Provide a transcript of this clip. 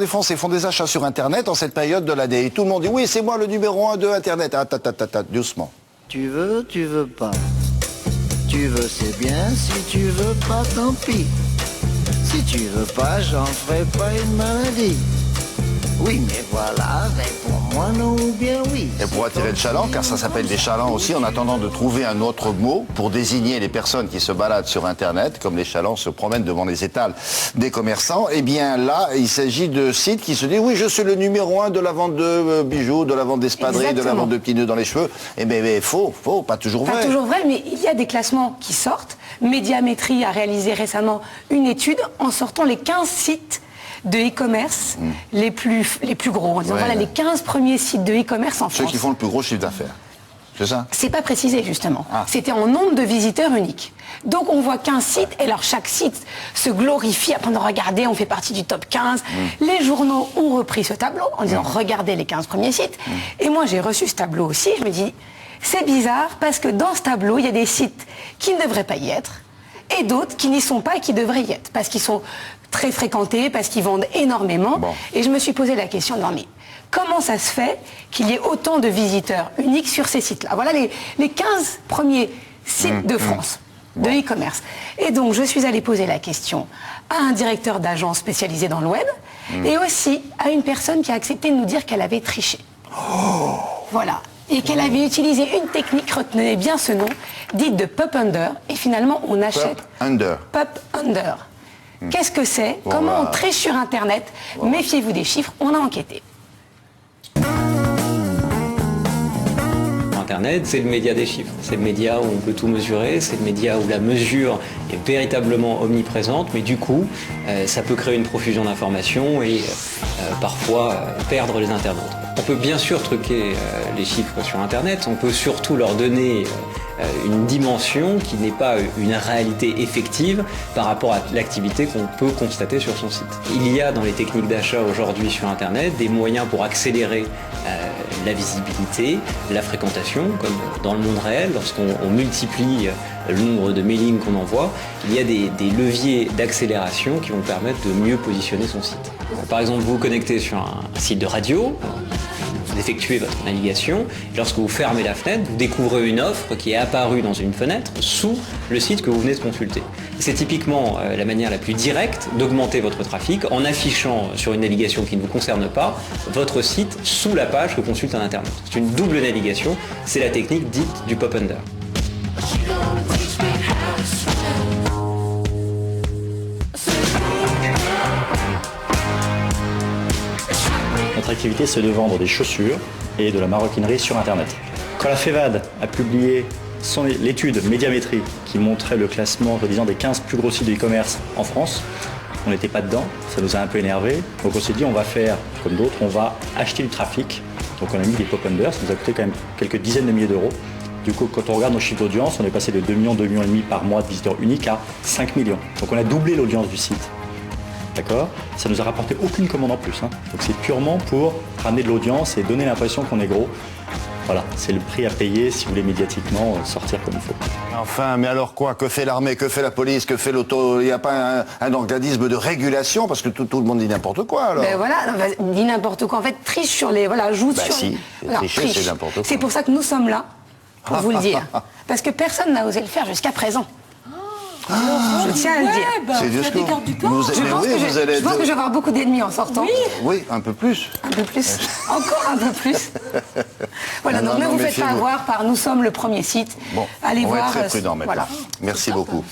Défoncés font des achats sur Internet en cette période de l'année. Tout le monde dit oui, c'est moi le numéro 1 de Internet. Ah, doucement. Tu veux pas. Tu veux, c'est bien. Si tu veux pas, tant pis. Si tu veux pas, j'en ferai pas une maladie. Oui, mais voilà, mais pour moi, non ou bien oui. Et pour attirer le chaland, car ça s'appelle des chalands aussi, en attendant de trouver un autre mot pour désigner les personnes qui se baladent sur Internet, comme les chalands se promènent devant les étals des commerçants, eh bien là, il s'agit de sites qui se disent oui, je suis le numéro 1 de la vente de bijoux, de la vente d'espadrilles, de la vente de petits nœuds dans les cheveux. Eh bien, faux, pas toujours vrai. Pas toujours vrai, mais il y a des classements qui sortent. Médiamétrie a réalisé récemment une étude en sortant les 15 sites de e-commerce les plus gros. En disant, voilà, les 15 premiers sites de e-commerce en France. Ceux qui font le plus gros chiffre d'affaires. C'est ça? C'est pas précisé, justement. C'était en nombre de visiteurs uniques. Donc on voit 15 sites, et alors chaque site se glorifie. Après, regardez, on fait partie du top 15. Les journaux ont repris ce tableau en disant, regardez les 15 premiers sites. Et moi, j'ai reçu ce tableau aussi. Je me dis, c'est bizarre, parce que dans ce tableau, il y a des sites qui ne devraient pas y être, et d'autres qui n'y sont pas et qui devraient y être, parce qu'ils sont très fréquentés, parce qu'ils vendent énormément. Et je me suis posé la question, non mais comment ça se fait qu'il y ait autant de visiteurs uniques sur ces sites-là? Voilà les 15 premiers sites de France de e-commerce. Et donc je suis allée poser la question à un directeur d'agence spécialisé dans le web, et aussi à une personne qui a accepté de nous dire qu'elle avait triché. Voilà. Et qu'elle avait utilisé une technique, retenez bien ce nom, dite de pop under, et finalement on achète... Pop under. Qu'est-ce que c'est? Comment on triche sur Internet? Méfiez-vous des chiffres, on a enquêté. Internet, c'est le média des chiffres. C'est le média où on peut tout mesurer, c'est le média où la mesure est véritablement omniprésente, mais du coup, ça peut créer une profusion d'informations et parfois perdre les internautes. On peut bien sûr truquer les chiffres sur Internet, on peut surtout leur donner une dimension qui n'est pas une réalité effective par rapport à l'activité qu'on peut constater sur son site. Il y a dans les techniques d'achat aujourd'hui sur Internet des moyens pour accélérer la visibilité, la fréquentation, comme dans le monde réel, lorsqu'on multiplie le nombre de mailings qu'on envoie, il y a des leviers d'accélération qui vont permettre de mieux positionner son site. Par exemple, vous vous connectez sur un site de radio, vous effectuez votre navigation, et lorsque vous fermez la fenêtre, vous découvrez une offre qui est apparue dans une fenêtre sous le site que vous venez de consulter. C'est typiquement la manière la plus directe d'augmenter votre trafic en affichant sur une navigation qui ne vous concerne pas votre site sous la page que consulte un internaute. C'est une double navigation, c'est la technique dite du pop under. Notre activité, c'est de vendre des chaussures et de la maroquinerie sur Internet. Quand la FEVAD a publié l'étude Médiamétrie qui montrait le classement des 15 plus gros sites de e-commerce en France, on n'était pas dedans, ça nous a un peu énervé. Donc on s'est dit, on va faire comme d'autres, on va acheter du trafic. Donc on a mis des pop unders, ça nous a coûté quand même quelques dizaines de milliers d'euros. Du coup, quand on regarde nos chiffres d'audience, on est passé de 2 millions, 2 millions et demi par mois de visiteurs uniques à 5 millions. Donc on a doublé l'audience du site. D'accord? Ça ne nous a rapporté aucune commande en plus. Donc c'est purement pour ramener de l'audience et donner l'impression qu'on est gros. Voilà, c'est le prix à payer si vous voulez médiatiquement sortir comme il faut. Enfin, mais alors quoi? Que fait l'armée? Que fait la police? Que fait l'auto? Il n'y a pas un organisme de régulation? Parce que tout le monde dit n'importe quoi, alors. Ben voilà, dit n'importe quoi. En fait, triche sur les... Voilà, joue sur... Si, tricher, c'est n'importe quoi. C'est pour ça que nous sommes là, pour vous le dire. Parce que personne n'a osé le faire jusqu'à présent. Je tiens à le dire. C'est juste que je pense que je vais avoir beaucoup d'ennemis en sortant. Oui, un peu plus. Un peu plus. Encore un peu plus. Voilà, donc ne vous faites pas avoir par nous sommes le premier site. Bon, allez on voir. Va être très prudent maintenant. Voilà. Merci beaucoup.